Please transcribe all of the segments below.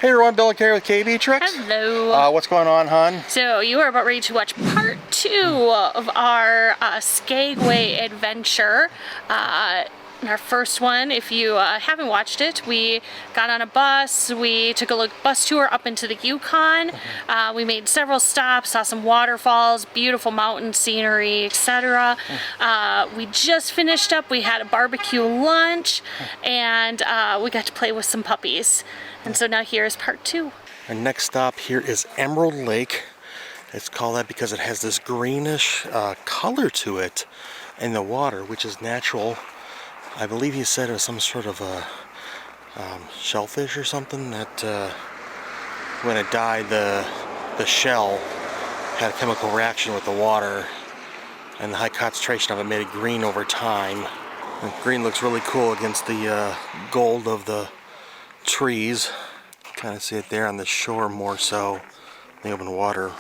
Hey everyone, Bill and Carrie with KB Tricks. Hello. What's going on, hon? So you are about ready to watch part 2 of our Skagway adventure. Our first one, if you haven't watched it, we got on a bus, we took a bus tour up into the Yukon. We made several stops, saw some waterfalls, beautiful mountain scenery, etc. We just finished up, we had a barbecue lunch, and we got to play with some puppies. And so now here's part 2. Our next stop here is Emerald Lake. It's called that because it has this greenish color to it in the water, which is natural. I believe he said it was some sort of a shellfish or something that when it died, the shell had a chemical reaction with the water, and the high concentration of it made it green over time. And green looks really cool against the gold of the trees. Kind of see it there on the shore more so in the open water.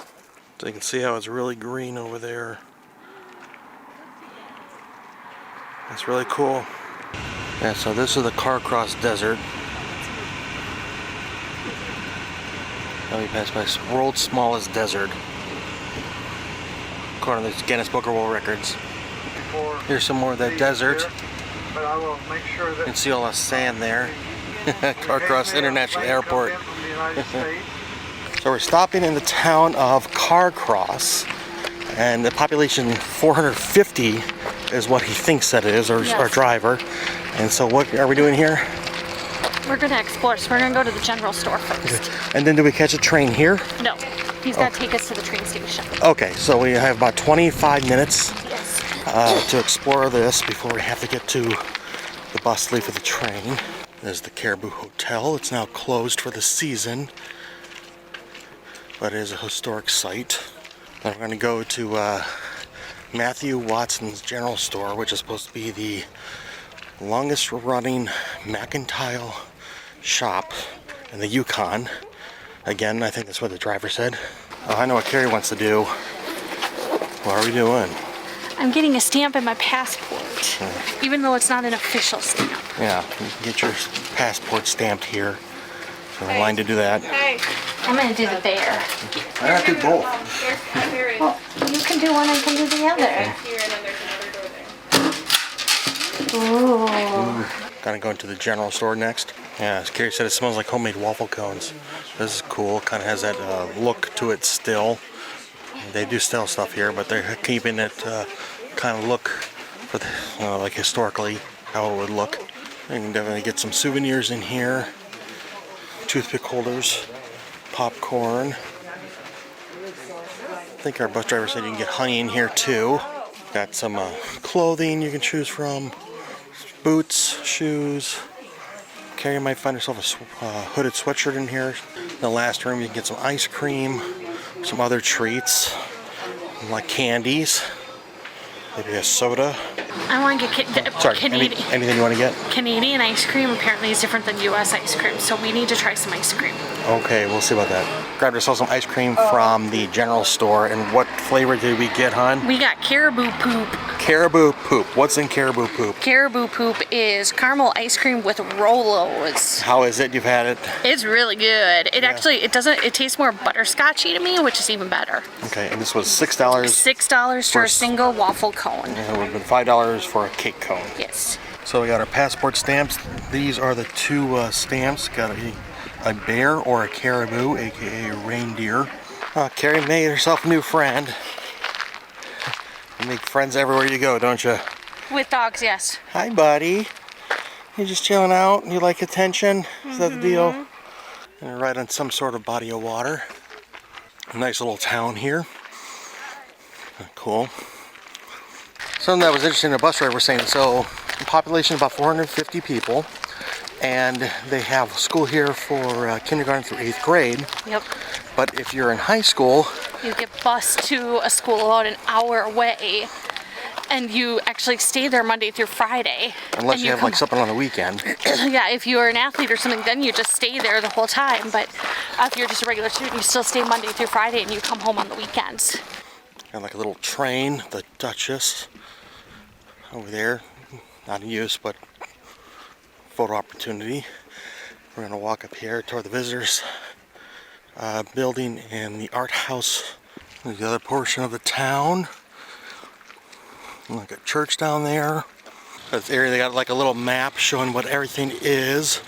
So you can see how it's really green over there. That's really cool. Yeah, so this is the Carcross Desert. Now we passed by world's smallest desert, according to the Guinness Book of World Records. Here's some more of that desert. You can see all the sand there. Carcross International Airport. So we're stopping in the town of Carcross, and the population 450 is what he thinks that it is, or our driver. And so what are we doing here? We're going to explore, so we're going to go to the general store first. Okay. And then do we catch a train here? No, he's got to take us to the train station. Okay, so we have about 25 minutes Yes. to explore this before we have to get to the bus to leave for the train. There's the Caribou Hotel. It's now closed for the season, but it is a historic site. Then we're going to go to Matthew Watson's General Store, which is supposed to be the longest running mercantile shop in the Yukon. Again, I think that's what the driver said. I know what Carrie wants to do. What are we doing? I'm getting a stamp in my passport, even though it's not an official stamp. Yeah, you can get your passport stamped here. So we're in line to do that. Hey. I'm going to do the bear. I have to do both. Well, you can do one, I can do the other. Ooh. Gonna go into the general store next. Yeah, as Carrie said, it smells like homemade waffle cones. This is cool. Kind of has that look to it still. They do sell stuff here, but they're keeping it kind of look for the, like historically how it would look. You can definitely get some souvenirs in here. Toothpick holders, popcorn. I think our bus driver said you can get honey in here too. Got some clothing you can choose from. Boots, shoes. Carrie might find herself a hooded sweatshirt in here. In the last room you can get some ice cream, some other treats, like candies, maybe a soda. I want to get Canadian. Anything you want to get? Canadian ice cream apparently is different than U.S. ice cream, so we need to try some ice cream. Okay, we'll see about that. Grabbed ourselves some ice cream from the general store, and what flavor did we get, hon? We got caribou poop. Caribou poop. What's in caribou poop? Caribou poop is caramel ice cream with Rolos. How is it? You've had it? It's really good. It tastes more butterscotchy to me, which is even better. Okay, and this was $6. $6 for a single waffle cone. And it would have been $5 for a cake cone. Yes. So we got our passport stamps. These are the two stamps. Got a bear or a caribou, aka a reindeer. Carrie made herself a new friend. You make friends everywhere you go, don't you? With dogs, yes. Hi, buddy. You just chilling out? You like attention? Is that the deal? And we're right on some sort of body of water. A nice little town here. Cool. Something that was interesting, the bus driver was saying, so the population is about 450 people, and they have school here for kindergarten through 8th grade. Yep. But if you're in high school, you get bused to a school about an hour away, and you actually stay there Monday through Friday. Unless you have like something on the weekend. Yeah, if you're an athlete or something, then you just stay there the whole time. But if you're just a regular student, you still stay Monday through Friday, and you come home on the weekends. And like a little train, the Duchess, over there, not in use, but photo opportunity. We're gonna walk up here toward the visitors building and the art house. There's the other portion of the town. Like a church down there. This area, they got like a little map showing what everything is.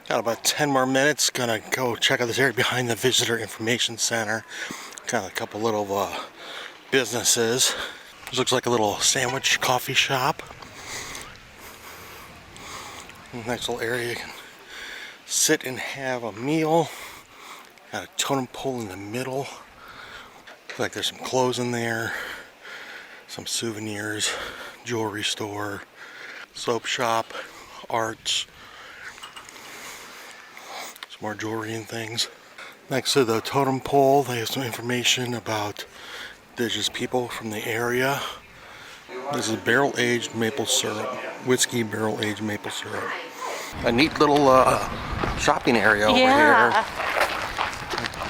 Got about 10 more minutes. Gonna go check out this area behind the Visitor Information Center. Got a couple little businesses. This looks like a little sandwich coffee shop. Nice little area. You can sit and have a meal. Got a totem pole in the middle. Looks like there's some clothes in there. Some souvenirs. Jewelry store. Soap shop. Arts. Some more jewelry and things. Next to the totem pole, they have some information about indigenous people from the area. This is barrel-aged maple syrup. Whiskey barrel-aged maple syrup. A neat little shopping area over here. A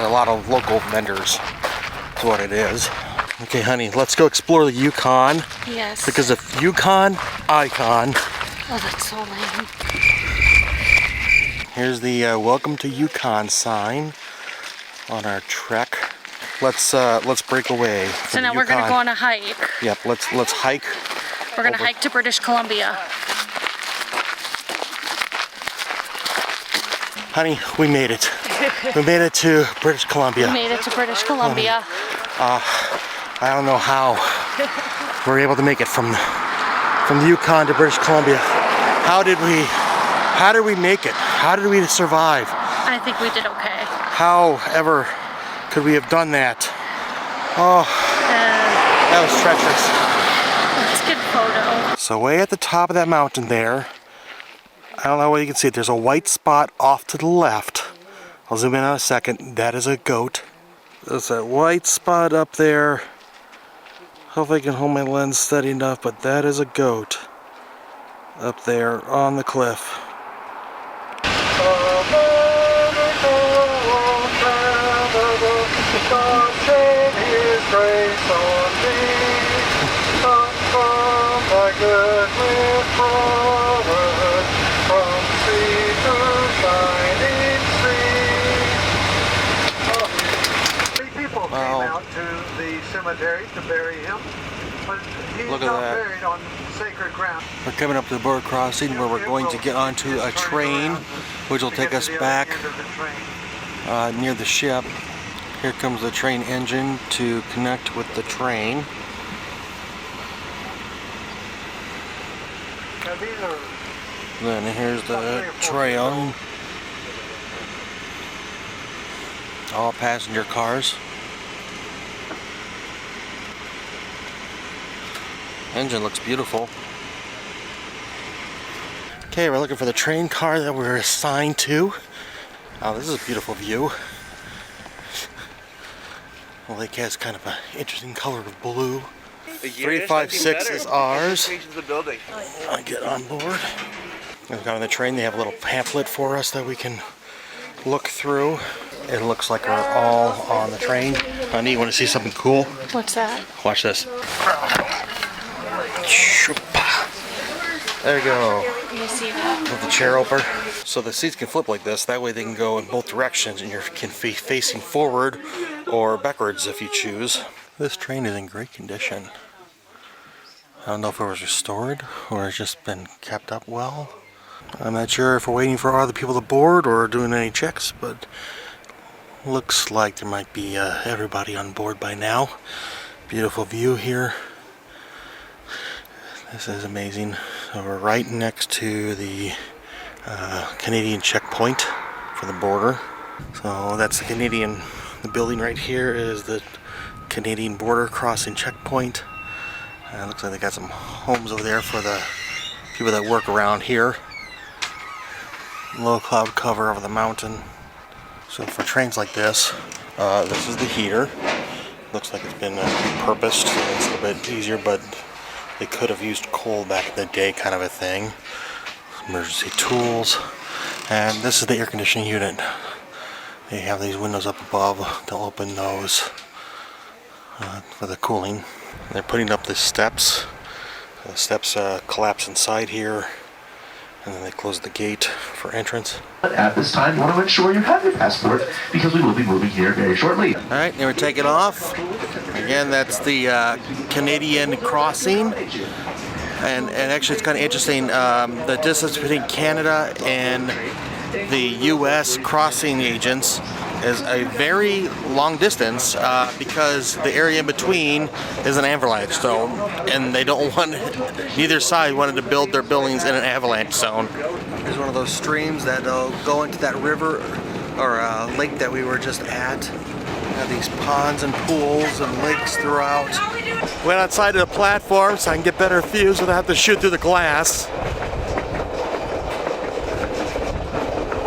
lot of local vendors. That's what it is. Okay, honey, let's go explore the Yukon. Yes. Because of Yukon icon. Oh, that's so lame. Here's the welcome to Yukon sign on our trek. Let's break away. So now we're gonna go on a hike. Yep, let's hike. We're gonna hike to British Columbia. Honey, we made it. We made it to British Columbia. We made it to British Columbia. I don't know how we're able to make it from the Yukon to British Columbia. How did we make it? How did we survive? I think we did okay. How ever could we have done that? Oh, that was treacherous. Let's get a photo. So way at the top of that mountain there, I don't know whether you can see it, there's a white spot off to the left. I'll zoom in on a second. That is a goat. There's that white spot up there. Hopefully I can hold my lens steady enough, but that is a goat up there on the cliff. Cemetery to bury him, but he's Look at not that. buried on sacred ground. We're coming up to the border crossing where we're going to get onto a train, which will take us back near the ship. Here comes the train engine to connect with the train. Then here's the train. All passenger cars. Engine looks beautiful. Okay, we're looking for the train car that we're assigned to. Oh, this is a beautiful view. The lake has kind of an interesting color of blue. 356 is ours. I get on board. We've got on the train, they have a little pamphlet for us that we can look through. It looks like we're all on the train. Honey, you want to see something cool? What's that? Watch this. There you go. You see that? With the chair opener. So the seats can flip like this. That way they can go in both directions and you can be facing forward or backwards if you choose. This train is in great condition. I don't know if it was restored or it's just been kept up well. I'm not sure if we're waiting for other people to board or doing any checks, but looks like there might be everybody on board by now. Beautiful view here. This is amazing. So we're right next to the Canadian checkpoint for the border. So that's the building right here is the Canadian border crossing checkpoint. Looks like they got some homes over there for the people that work around here. Low cloud cover over the mountain. So for trains like this, this is the heater. Looks like it's been repurposed, so it's a little bit easier, but they could have used coal back in the day, kind of a thing. Emergency tools. And this is the air conditioning unit. They have these windows up above. They'll open those for the cooling. They're putting up the steps. The steps collapse inside here. And then they close the gate for entrance. At this time, you want to ensure you have your passport because we will be moving here very shortly. All right, now we're taking off. Again, that's the Canadian crossing. And actually, it's kind of interesting. The distance between Canada and the U.S. crossing agents is a very long distance because the area in between is an avalanche zone, and they don't want, neither side wanted to build their buildings in an avalanche zone. Here's one of those streams that go into that river or lake that we were just at. Have these ponds and pools and lakes throughout. Went outside of the platform so I can get better views without having to shoot through the glass.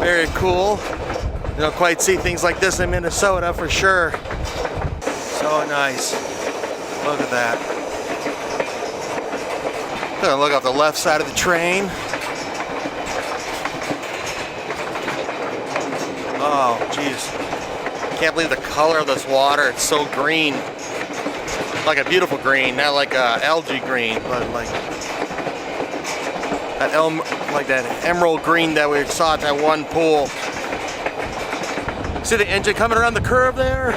Very cool. You don't quite see things like this in Minnesota for sure. So nice. Look at that. Gonna look off the left side of the train. Oh, jeez. Can't believe the color of this water. It's so green. Like a beautiful green, not like a algae green, but like that emerald green that we saw at that one pool. See the engine coming around the curve there?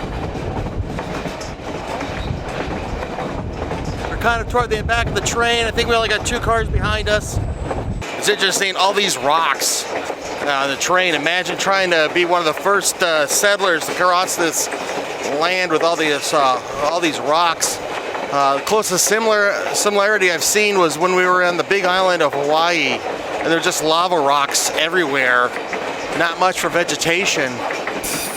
We're kind of toward the back of the train. I think we only got 2 cars behind us. It's interesting, all these rocks on the train. Imagine trying to be one of the first settlers to cross this land with all these rocks. The closest similarity I've seen was when we were on the big island of Hawaii, and there's just lava rocks everywhere. Not much for vegetation.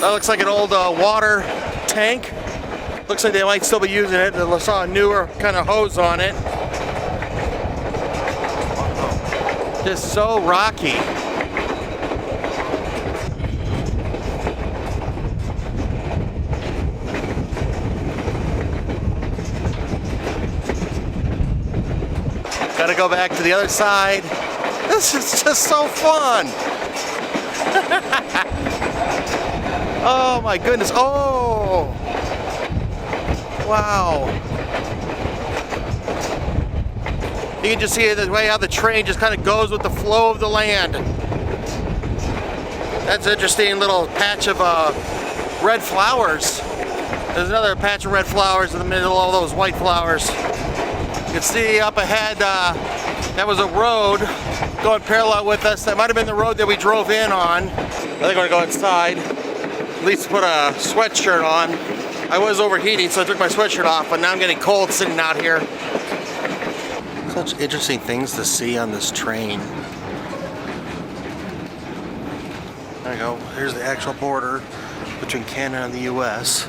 That looks like an old water tank. Looks like they might still be using it. I saw a newer kind of hose on it. Just so rocky. Gotta go back to the other side. This is just so fun. Oh my goodness. Oh. Wow. You can just see the way how the train just kind of goes with the flow of the land. That's an interesting little patch of red flowers. There's another patch of red flowers in the middle of all those white flowers. You can see up ahead, that was a road going parallel with us. That might have been the road that we drove in on. I think I'm gonna go inside. At least put a sweatshirt on. I was overheating, so I took my sweatshirt off, but now I'm getting cold sitting out here. Such interesting things to see on this train. There you go. Here's the actual border between Canada and the U.S.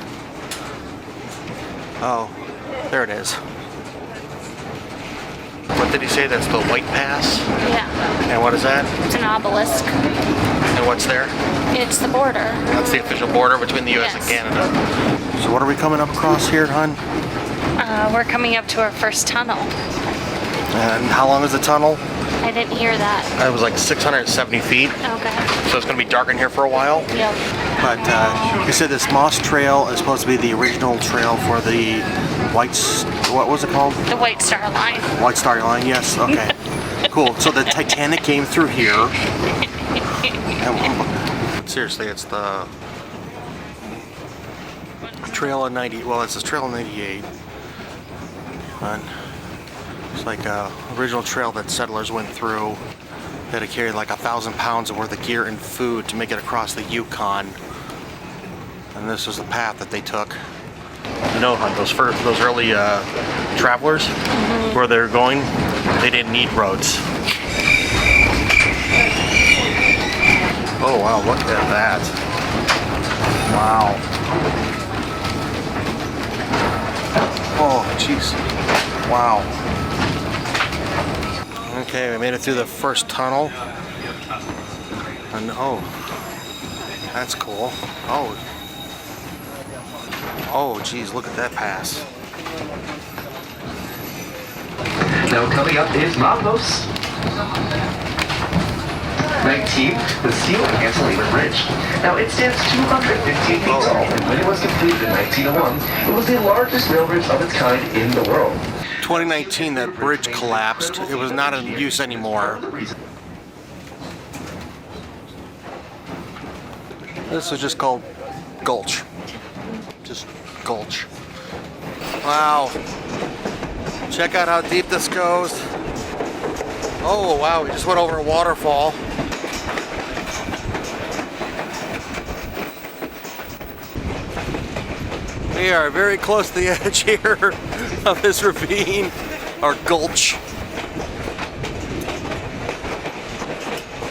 Oh, there it is. What did he say? That's the White Pass? Yeah. And what is that? It's an obelisk. And what's there? It's the border. That's the official border between the U.S. and Canada. So what are we coming up across here, hon? We're coming up to our first tunnel. And how long is the tunnel? I didn't hear that. It was like 670 feet. Okay. So it's going to be dark in here for a while. Yep. But you said this Moss Trail is supposed to be the original trail for the what was it called? The White Star Line. White Star Line, yes, okay. Cool, so the Titanic came through here. Seriously, it's the Trail of 90, well it's the Trail of 98. And it's like a original trail that settlers went through that had carried like 1,000 pounds worth of gear and food to make it across the Yukon. And this was the path that they took. You know, those early travelers, where they're going, they didn't need roads. Oh wow, look at that. Wow. Oh, jeez. Wow. Okay, we made it through the first tunnel. And oh, that's cool. Oh, geez, look at that pass. Now coming up is Milepost 19, the Steel and Cantilever Bridge. Now it stands 215 feet tall, and when it was completed in 1901, it was the largest rail bridge of its kind in the world. 2019, that bridge collapsed. It was not in use anymore. This is just called Gulch. Just Gulch. Wow. Check out how deep this goes. Oh wow, we just went over a waterfall. We are very close to the edge here of this ravine, or gulch.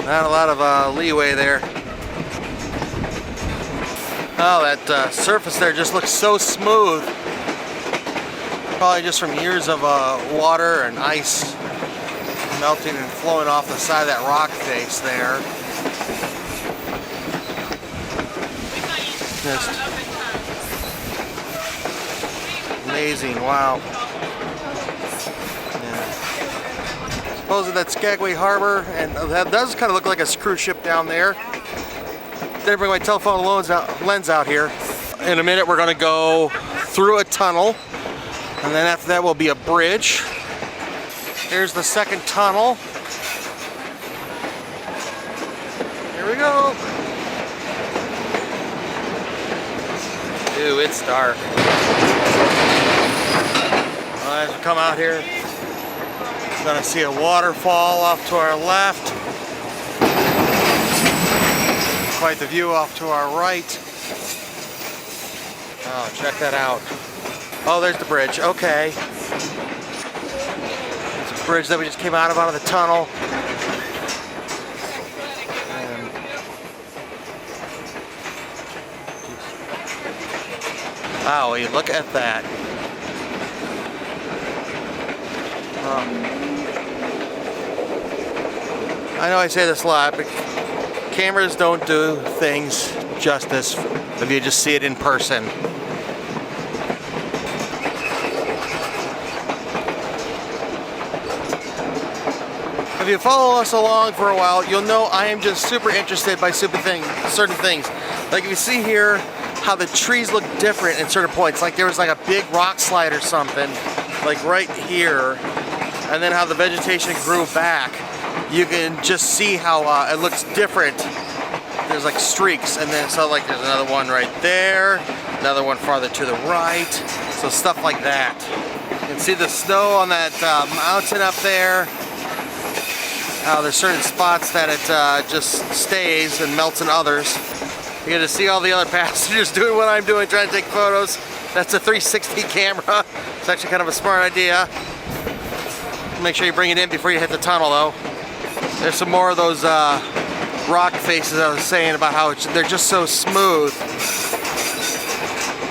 Not a lot of leeway there. Oh, that surface there just looks so smooth. Probably just from years of water and ice melting and flowing off the side of that rock face there. Just amazing, wow. Yeah. Supposedly that's Skagway Harbor, and that does kind of look like a cruise ship down there. Didn't bring my telephone lens out here. In a minute we're gonna go through a tunnel, and then after that will be a bridge. Here's the second tunnel. Here we go. Ooh, it's dark. Well, as we come out here, we're gonna see a waterfall off to our left. Quite the view off to our right. Oh, check that out. Oh, there's the bridge. Okay. It's a bridge that we just came out of the tunnel. And wow, you look at that. I know I say this a lot, but cameras don't do things justice if you just see it in person. If you follow us along for a while, you'll know I am just super interested by certain things. Like if you see here how the trees look different in certain points, like there was like a big rock slide or something, like right here, and then how the vegetation grew back. You can just see how it looks different. There's like streaks, and then so like there's another one right there, another one farther to the right, so stuff like that. You can see the snow on that mountain up there. There's certain spots that it just stays and melts in others. You get to see all the other passengers doing what I'm doing, trying to take photos. That's a 360 camera. It's actually kind of a smart idea. Make sure you bring it in before you hit the tunnel though. There's some more of those rock faces I was saying about how they're just so smooth.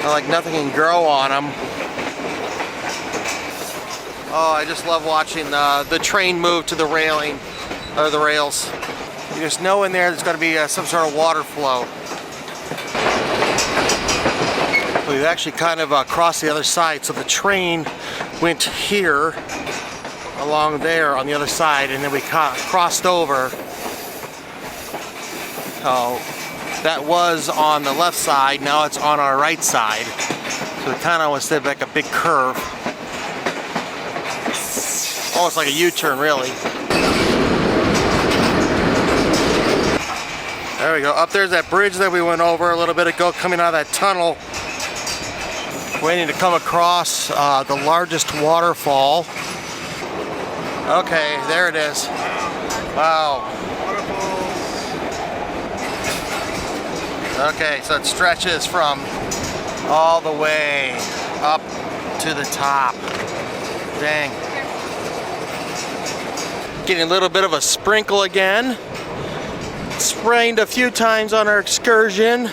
Like nothing can grow on them. Oh, I just love watching the train move to the railing, or the rails. You just know in there's going to be some sort of water flow. We've actually kind of crossed the other side, so the train went here, along there on the other side, and then we crossed over. So that was on the left side, now it's on our right side. So it kind of was like a big curve. Almost like a U-turn, really. There we go. Up there's that bridge that we went over a little bit ago, coming out of that tunnel. Waiting to come across the largest waterfall. Okay, there it is. Wow. Okay, so it stretches from all the way up to the top. Dang. Getting a little bit of a sprinkle again. It's rained a few times on our excursion.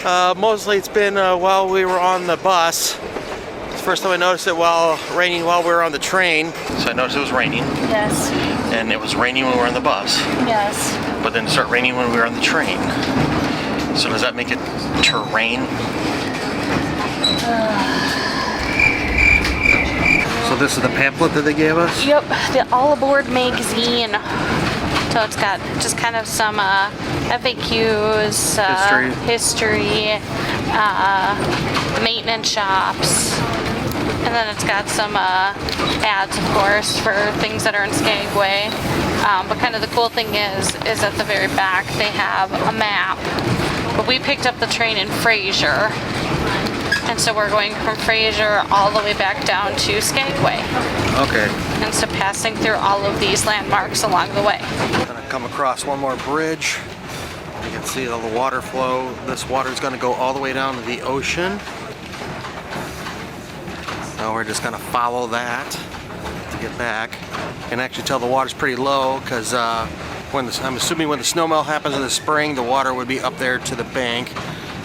Mostly it's been while we were on the bus. It's the first time I noticed it raining while we were on the train. So I noticed it was raining. Yes. And it was raining when we were on the bus. Yes. But then it started raining when we were on the train. So does that make it terrain? So this is the pamphlet that they gave us? Yep, the All Aboard magazine. So it's got just kind of some FAQs, history, the maintenance shops, and then it's got some ads, of course, for things that are in Skagway. But kind of the cool thing is at the very back they have a map But we picked up the train in Fraser. And so we're going from Fraser all the way back down to Skagway. Okay. And so passing through all of these landmarks along the way. Gonna come across one more bridge. You can see all the water flow. This water is gonna go all the way down to the ocean. So we're just gonna follow that to get back. You can actually tell the water's pretty low because I'm assuming when the snowmelt happens in the spring, the water would be up there to the bank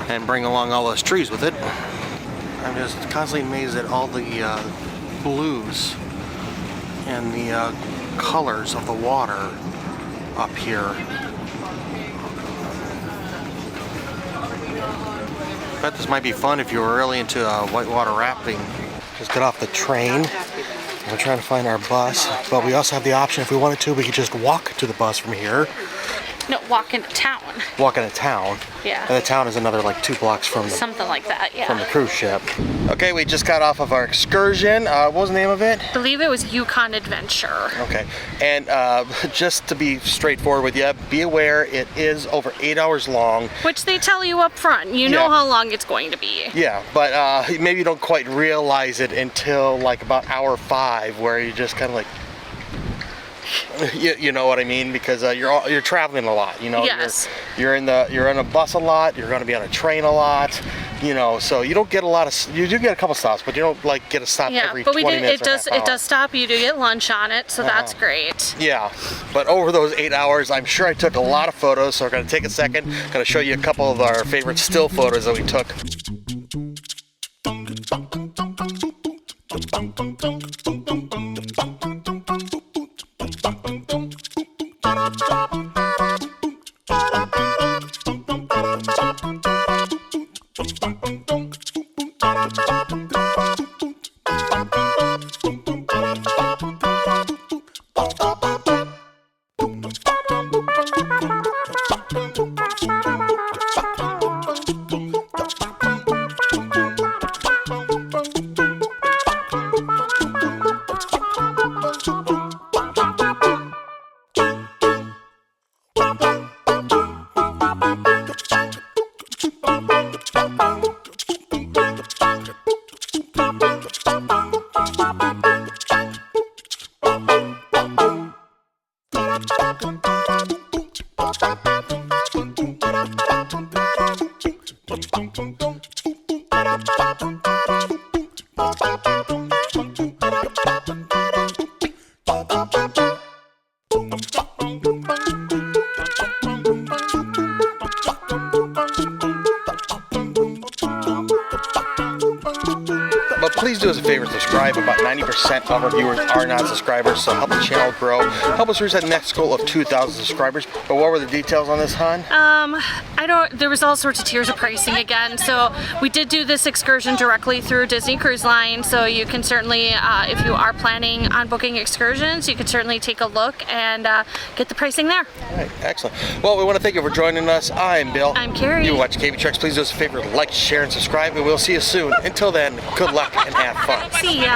and bring along all those trees with it. I'm just constantly amazed at all the blues and the colors of the water up here. I bet this might be fun if you were really into whitewater rafting. Just got off the train. We're trying to find our bus, but we also have the option if we wanted to, we could just walk to the bus from here. No, walk into town. Walk into town. Yeah. And the town is another like 2 blocks from the, something like that, yeah. from the cruise ship. Okay, we just got off of our excursion. What was the name of it? I believe it was Yukon Adventure. Okay, and just to be straightforward with you, be aware it is over 8 hours long. Which they tell you up front. You know how long it's going to be. Yeah, but maybe you don't quite realize it until like about hour 5, where you just kind of like, you know what I mean, because you're traveling a lot. You know, yes. You're in a bus a lot. You're going to be on a train a lot. You know, so you don't get a lot of. You do get a couple stops, but you don't like get a stop every 20 minutes. It does stop you to get lunch on it, so that's great. Yeah, but over those 8 hours, I'm sure I took a lot of photos. So we're going to take a second. Going to show you a couple of our favorite still photos that we took. But please do us a favor, subscribe. About 90% of our viewers are not subscribers, so help the channel grow. Help us reach that next goal of 2,000 subscribers. But what were the details on this, hon? There was all sorts of tiers of pricing again. So we did do this excursion directly through Disney Cruise Line. So you can certainly, if you are planning on booking excursions, you can certainly take a look and get the pricing there. All right, excellent. Well, we want to thank you for joining us. I'm Bill. I'm Carrie. You watch KB Trucks. Please do us a favor, like, share, and subscribe, and we'll see you soon. Until then, good luck and have fun. See ya.